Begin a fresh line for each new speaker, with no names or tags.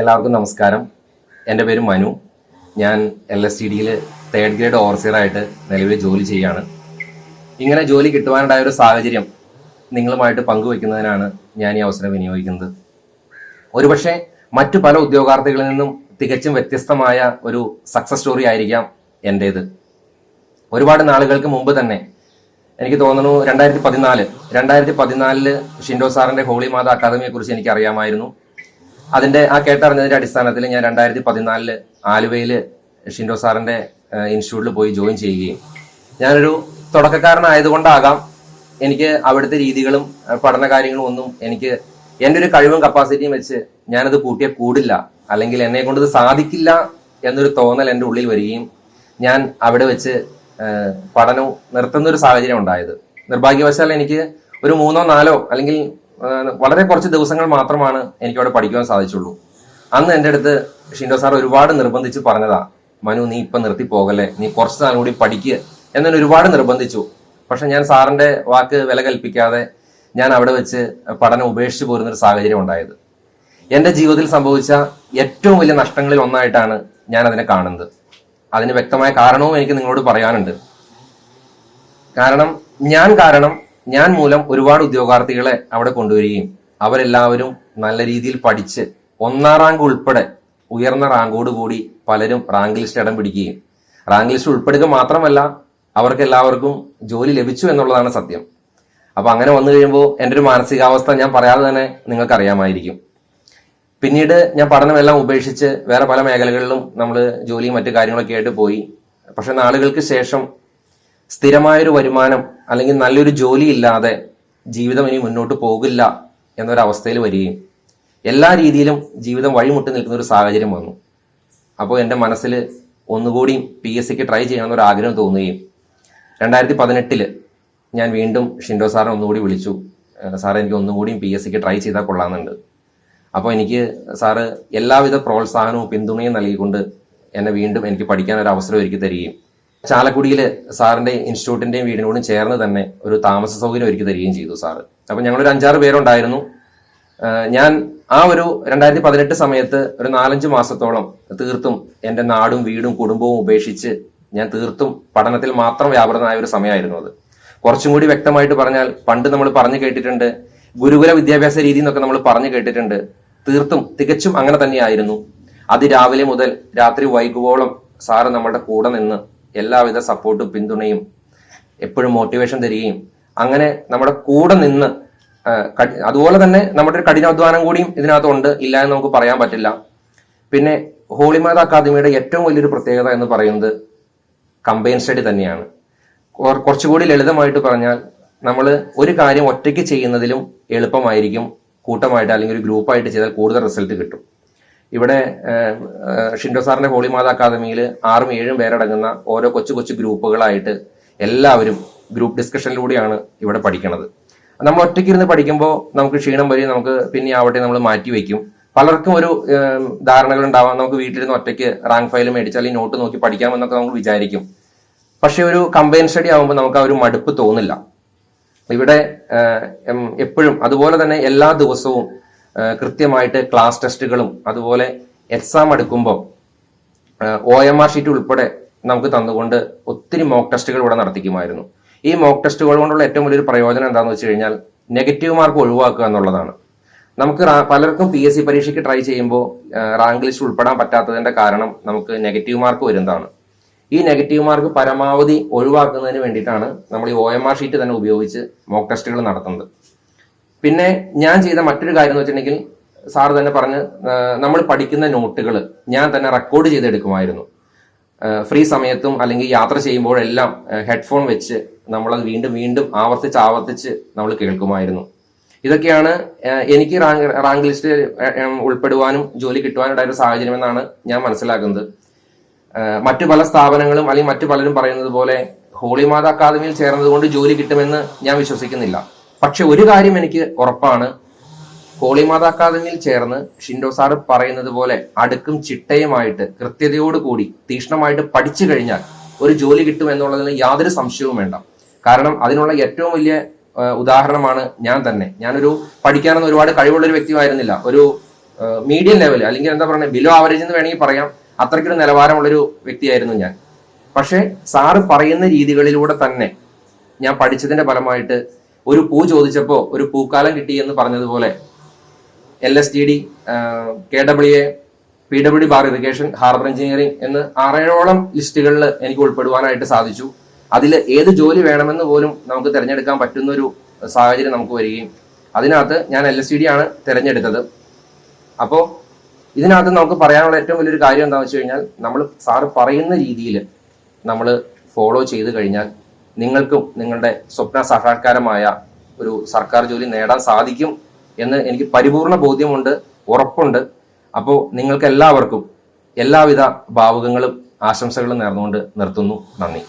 എല്ലാവർക്കും നമസ്കാരം. എൻ്റെ പേര് മനു. ഞാൻ LSTDയിൽ 3rd ഗ്രേഡ് ഓവർസിയറായിട്ട് നിലവിൽ ജോലി ചെയ്യുകയാണ്. ഇങ്ങനെ ജോലി കിട്ടുവാനുണ്ടായ ഒരു സാഹചര്യം നിങ്ങളുമായിട്ട് പങ്കുവയ്ക്കുന്നതിനാണ് ഞാൻ ഈ അവസരം വിനിയോഗിക്കുന്നത്. ഒരുപക്ഷെ മറ്റു പല ഉദ്യോഗാർത്ഥികളിൽ നിന്നും തികച്ചും വ്യത്യസ്തമായ ഒരു സക്സസ് സ്റ്റോറി ആയിരിക്കാം എൻ്റേത്. ഒരുപാട് നാളുകൾക്ക് മുമ്പ് തന്നെ, എനിക്ക് തോന്നുന്നു 2014 ഷിൻഡോ സാറിന്റെ ഹോളി മാത അക്കാദമിയെ കുറിച്ച് എനിക്ക് അറിയാമായിരുന്നു. അതിന്റെ കേട്ടറിഞ്ഞതിന്റെ അടിസ്ഥാനത്തിൽ ഞാൻ 2014 ആലുവയിൽ ഷിൻഡോ സാറിന്റെ ഇൻസ്റ്റിറ്റ്യൂട്ടിൽ പോയി ജോയിൻ ചെയ്യുകയും, ഞാനൊരു തുടക്കക്കാരനായതുകൊണ്ടാകാം എനിക്ക് അവിടുത്തെ രീതികളും പഠന കാര്യങ്ങളും ഒന്നും എനിക്ക് എൻ്റെ ഒരു കഴിവും കപ്പാസിറ്റിയും വെച്ച് ഞാനത് കൂട്ടിയാൽ കൂടില്ല, അല്ലെങ്കിൽ എന്നെ കൊണ്ട് ഇത് സാധിക്കില്ല എന്നൊരു തോന്നൽ എൻ്റെ ഉള്ളിൽ വരികയും ഞാൻ അവിടെ വെച്ച് പഠനവും നിർത്തുന്ന ഒരു സാഹചര്യം ഉണ്ടായത്. നിർഭാഗ്യവശാൽ എനിക്ക് ഒരു 3-4 അല്ലെങ്കിൽ വളരെ കുറച്ച് ദിവസങ്ങൾ മാത്രമാണ് എനിക്ക് അവിടെ പഠിക്കുവാൻ സാധിച്ചുള്ളൂ. അന്ന് എൻ്റെ അടുത്ത് ഷിൻഡോ സാർ ഒരുപാട് നിർബന്ധിച്ച് പറഞ്ഞതാ, മനു നീ ഇപ്പം നിർത്തി പോകല്ലേ, നീ കുറച്ച് നാൾ കൂടി പഠിക്കുക എന്നെ ഒരുപാട് നിർബന്ധിച്ചു. പക്ഷെ ഞാൻ സാറിന്റെ വാക്ക് വില കൽപ്പിക്കാതെ ഞാൻ അവിടെ വെച്ച് പഠനം ഉപേക്ഷിച്ച് പോരുന്നൊരു സാഹചര്യം ഉണ്ടായത്. എൻ്റെ ജീവിതത്തിൽ സംഭവിച്ച ഏറ്റവും വലിയ നഷ്ടങ്ങളിൽ ഒന്നായിട്ടാണ് ഞാൻ അതിനെ കാണുന്നത്. അതിന് വ്യക്തമായ കാരണവും എനിക്ക് നിങ്ങളോട് പറയാനുണ്ട്. ഞാൻ മൂലം ഒരുപാട് ഉദ്യോഗാർത്ഥികളെ അവിടെ കൊണ്ടുവരികയും അവരെല്ലാവരും നല്ല രീതിയിൽ പഠിച്ച് 1ാം റാങ്ക് ഉൾപ്പെടെ ഉയർന്ന റാങ്കോടുകൂടി പലരും റാങ്ക് ലിസ്റ്റ് ഇടം പിടിക്കുകയും, റാങ്ക് ലിസ്റ്റ് ഉൾപ്പെടുക മാത്രമല്ല അവർക്ക് എല്ലാവർക്കും ജോലി ലഭിച്ചു എന്നുള്ളതാണ് സത്യം. അപ്പൊ അങ്ങനെ വന്നു കഴിയുമ്പോൾ എൻ്റെ ഒരു മാനസികാവസ്ഥ ഞാൻ പറയാതെ തന്നെ നിങ്ങൾക്ക് അറിയാമായിരിക്കും. പിന്നീട് ഞാൻ പഠനമെല്ലാം ഉപേക്ഷിച്ച് വേറെ പല മേഖലകളിലും നമ്മൾ ജോലിയും മറ്റു കാര്യങ്ങളൊക്കെ ആയിട്ട് പോയി. പക്ഷെ നാളുകൾക്ക് ശേഷം സ്ഥിരമായൊരു വരുമാനം അല്ലെങ്കിൽ നല്ലൊരു ജോലി ഇല്ലാതെ ജീവിതം ഇനി മുന്നോട്ട് പോകില്ല എന്നൊരവസ്ഥയിൽ വരികയും എല്ലാ രീതിയിലും ജീവിതം വഴിമുട്ടി നിൽക്കുന്ന ഒരു സാഹചര്യം വന്നു. അപ്പോൾ എൻ്റെ മനസ്സിൽ ഒന്നുകൂടി PSCക്ക് ട്രൈ ചെയ്യണമെന്നൊരു ആഗ്രഹം തോന്നുകയും 2018 ഞാൻ വീണ്ടും ഷിൻഡോ സാറിനെ ഒന്നുകൂടി വിളിച്ചു. സാറേ, എനിക്ക് ഒന്നുകൂടിയും PSCക്ക് ട്രൈ ചെയ്താൽ കൊള്ളാമെന്നുണ്ട്. അപ്പോൾ എനിക്ക് സാറ് എല്ലാവിധ പ്രോത്സാഹനവും പിന്തുണയും നൽകിക്കൊണ്ട് എന്നെ വീണ്ടും എനിക്ക് പഠിക്കാൻ ഒരു അവസരം ഒരുക്കി തരികയും, ചാലക്കുടിയിൽ സാറിന്റെ ഇൻസ്റ്റിറ്റ്യൂട്ടിന്റെയും വീടിനോടും ചേർന്ന് തന്നെ ഒരു താമസ സൗകര്യം ഒരുക്കി തരികയും ചെയ്തു സാറ്. അപ്പൊ ഞങ്ങളൊരു 5-6 പേരുണ്ടായിരുന്നു. ഞാൻ ആ ഒരു 2018 സമയത്ത് ഒരു 4-5 മാസത്തോളം തീർത്തും എൻ്റെ നാടും വീടും കുടുംബവും ഉപേക്ഷിച്ച് ഞാൻ തീർത്തും പഠനത്തിൽ മാത്രം വ്യാപൃതനായ ഒരു സമയമായിരുന്നു അത്. കുറച്ചും കൂടി വ്യക്തമായിട്ട് പറഞ്ഞാൽ, പണ്ട് നമ്മൾ പറഞ്ഞു കേട്ടിട്ടുണ്ട് ഗുരുകുല വിദ്യാഭ്യാസ രീതി എന്നൊക്കെ നമ്മൾ പറഞ്ഞു കേട്ടിട്ടുണ്ട്. തികച്ചും അങ്ങനെ തന്നെയായിരുന്നു. അതിരാവിലെ മുതൽ രാത്രി വൈകുവോളം സാറ് നമ്മളുടെ കൂടെ നിന്ന് എല്ലാവിധ സപ്പോർട്ടും പിന്തുണയും എപ്പോഴും മോട്ടിവേഷൻ തരികയും, അങ്ങനെ നമ്മുടെ കൂടെ നിന്ന്, അതുപോലെ തന്നെ നമ്മുടെ ഒരു കഠിനാധ്വാനം കൂടിയും ഇതിനകത്തുണ്ട്, ഇല്ല എന്ന് നമുക്ക് പറയാൻ പറ്റില്ല. പിന്നെ ഹോളിമാത അക്കാദമിയുടെ ഏറ്റവും വലിയൊരു പ്രത്യേകത എന്ന് പറയുന്നത് കമ്പൈൻ സ്റ്റഡി തന്നെയാണ്. കുറച്ചുകൂടി ലളിതമായിട്ട് പറഞ്ഞാൽ, നമ്മൾ ഒരു കാര്യം ഒറ്റയ്ക്ക് ചെയ്യുന്നതിലും എളുപ്പമായിരിക്കും കൂട്ടമായിട്ട് അല്ലെങ്കിൽ ഒരു ഗ്രൂപ്പായിട്ട് ചെയ്താൽ കൂടുതൽ റിസൾട്ട് കിട്ടും. ഇവിടെ ഷിൻഡോ സാറിന്റെ ഹോളിമാത അക്കാദമിയിൽ 6-7 പേരടങ്ങുന്ന ഓരോ കൊച്ചു ഗ്രൂപ്പുകളായിട്ട് എല്ലാവരും ഗ്രൂപ്പ് ഡിസ്കഷനിലൂടെയാണ് ഇവിടെ പഠിക്കുന്നത്. നമ്മൾ ഒറ്റയ്ക്ക് ഇരുന്ന് പഠിക്കുമ്പോൾ നമുക്ക് ക്ഷീണം വരും, നമുക്ക് പിന്നെ ആവട്ടെ നമ്മൾ മാറ്റി വയ്ക്കും. പലർക്കും ഒരു ധാരണകൾ ഉണ്ടാവാം, നമുക്ക് വീട്ടിലിരുന്ന് ഒറ്റയ്ക്ക് റാങ്ക് ഫയൽ മേടിച്ചാൽ ഈ നോട്ട് നോക്കി പഠിക്കാമെന്നൊക്കെ നമുക്ക് വിചാരിക്കും. പക്ഷെ ഒരു കമ്പൈൻ സ്റ്റഡി ആകുമ്പോൾ നമുക്ക് ആ ഒരു മടുപ്പ് തോന്നില്ല. ഇവിടെ എപ്പോഴും അതുപോലെ തന്നെ എല്ലാ ദിവസവും കൃത്യമായിട്ട് ക്ലാസ് ടെസ്റ്റുകളും അതുപോലെ എക്സാം എടുക്കുമ്പോൾ OMR ഷീറ്റ് ഉൾപ്പെടെ നമുക്ക് തന്നുകൊണ്ട് ഒത്തിരി മോക്ക് ടെസ്റ്റുകൾ ഇവിടെ നടത്തിക്കുമായിരുന്നു. ഈ മോക്ക് ടെസ്റ്റുകൾ കൊണ്ടുള്ള ഏറ്റവും വലിയൊരു പ്രയോജനം എന്താണെന്ന് വെച്ച് കഴിഞ്ഞാൽ നെഗറ്റീവ് മാർക്ക് ഒഴിവാക്കുക എന്നുള്ളതാണ്. നമുക്ക് പലർക്കും PSC പരീക്ഷയ്ക്ക് ട്രൈ ചെയ്യുമ്പോൾ റാങ്ക് ലിസ്റ്റ് ഉൾപ്പെടാൻ പറ്റാത്തതിന്റെ കാരണം നമുക്ക് നെഗറ്റീവ് മാർക്ക് വരുന്നതാണ്. ഈ നെഗറ്റീവ് മാർക്ക് പരമാവധി ഒഴിവാക്കുന്നതിന് വേണ്ടിയിട്ടാണ് നമ്മൾ ഈ OMR ഷീറ്റ് തന്നെ ഉപയോഗിച്ച് മോക്ക് ടെസ്റ്റുകൾ നടത്തുന്നത്. പിന്നെ ഞാൻ ചെയ്ത മറ്റൊരു കാര്യം എന്ന് വെച്ചിട്ടുണ്ടെങ്കിൽ, സാറ് തന്നെ പറഞ്ഞ് നമ്മൾ പഠിക്കുന്ന നോട്ടുകൾ ഞാൻ തന്നെ റെക്കോർഡ് ചെയ്തെടുക്കുമായിരുന്നു. ഫ്രീ സമയത്തും അല്ലെങ്കിൽ യാത്ര ചെയ്യുമ്പോഴെല്ലാം ഹെഡ്ഫോൺ വെച്ച് നമ്മളത് വീണ്ടും ആവർത്തിച്ച് നമ്മൾ കേൾക്കുമായിരുന്നു. ഇതൊക്കെയാണ് എനിക്ക് റാങ്ക് ലിസ്റ്റ് ഉൾപ്പെടുവാനും ജോലി കിട്ടുവാനുണ്ടായ ഒരു സാഹചര്യം എന്നാണ് ഞാൻ മനസ്സിലാക്കുന്നത്. മറ്റു പല സ്ഥാപനങ്ങളും അല്ലെങ്കിൽ മറ്റു പലരും പറയുന്നത് പോലെ ഹോളിമാത അക്കാദമിയിൽ ചേർന്നത് കൊണ്ട് ജോലി കിട്ടുമെന്ന് ഞാൻ വിശ്വസിക്കുന്നില്ല. പക്ഷെ ഒരു കാര്യം എനിക്ക് ഉറപ്പാണ്, ഹോളിമാത അക്കാദമിയിൽ ചേർന്ന് ഷിൻഡോ സാർ പറയുന്നത് പോലെ അടുക്കും ചിട്ടയുമായിട്ട് കൃത്യതയോടുകൂടി തീക്ഷ്ണമായിട്ട് പഠിച്ചു കഴിഞ്ഞാൽ ഒരു ജോലി കിട്ടും എന്നുള്ളതിന് യാതൊരു സംശയവും വേണ്ട. കാരണം അതിനുള്ള ഏറ്റവും വലിയ ഉദാഹരണമാണ് ഞാൻ തന്നെ. ഞാനൊരു പഠിക്കാനൊന്നും ഒരുപാട് കഴിവുള്ളൊരു വ്യക്തിയായിരുന്നില്ല. ഒരു മീഡിയം ലെവൽ അല്ലെങ്കിൽ എന്താ പറയുക ബിലോ ആവറേജ് എന്ന് വേണമെങ്കിൽ പറയാം, അത്രയ്ക്കൊരു നിലവാരമുള്ളൊരു വ്യക്തിയായിരുന്നു ഞാൻ. പക്ഷെ സാറ് പറയുന്ന രീതികളിലൂടെ തന്നെ ഞാൻ പഠിച്ചതിന്റെ ഫലമായിട്ട് ഒരു പൂ ചോദിച്ചപ്പോൾ ഒരു പൂക്കാലം കിട്ടി എന്ന് പറഞ്ഞതുപോലെ LSTD, KWA, PWD bar irrigation, harbour engineering എന്ന് 6-7ഓളം ലിസ്റ്റുകളിൽ എനിക്ക് ഉൾപ്പെടുവാനായിട്ട് സാധിച്ചു. അതിൽ ഏത് ജോലി വേണമെന്ന് പോലും നമുക്ക് തിരഞ്ഞെടുക്കാൻ പറ്റുന്ന ഒരു സാഹചര്യം നമുക്ക് വരികയും അതിനകത്ത് ഞാൻ LSTD ആണ് തിരഞ്ഞെടുത്തത്. അപ്പോൾ ഇതിനകത്ത് നമുക്ക് പറയാനുള്ള ഏറ്റവും വലിയൊരു കാര്യം എന്താണെന്ന് വെച്ച് കഴിഞ്ഞാൽ, നമ്മൾ സാറ് പറയുന്ന രീതിയിൽ നമ്മൾ ഫോളോ ചെയ്ത് കഴിഞ്ഞാൽ നിങ്ങൾക്കും നിങ്ങളുടെ സ്വപ്ന സാക്ഷാത്കാരമായ ഒരു സർക്കാർ ജോലി നേടാൻ സാധിക്കും എന്ന് എനിക്ക് പരിപൂർണ ബോധ്യമുണ്ട്, ഉറപ്പുണ്ട്. അപ്പോൾ നിങ്ങൾക്ക് എല്ലാവർക്കും എല്ലാവിധ ഭാവുകങ്ങളും ആശംസകളും നേർന്നുകൊണ്ട് നിർത്തുന്നു. നന്ദി.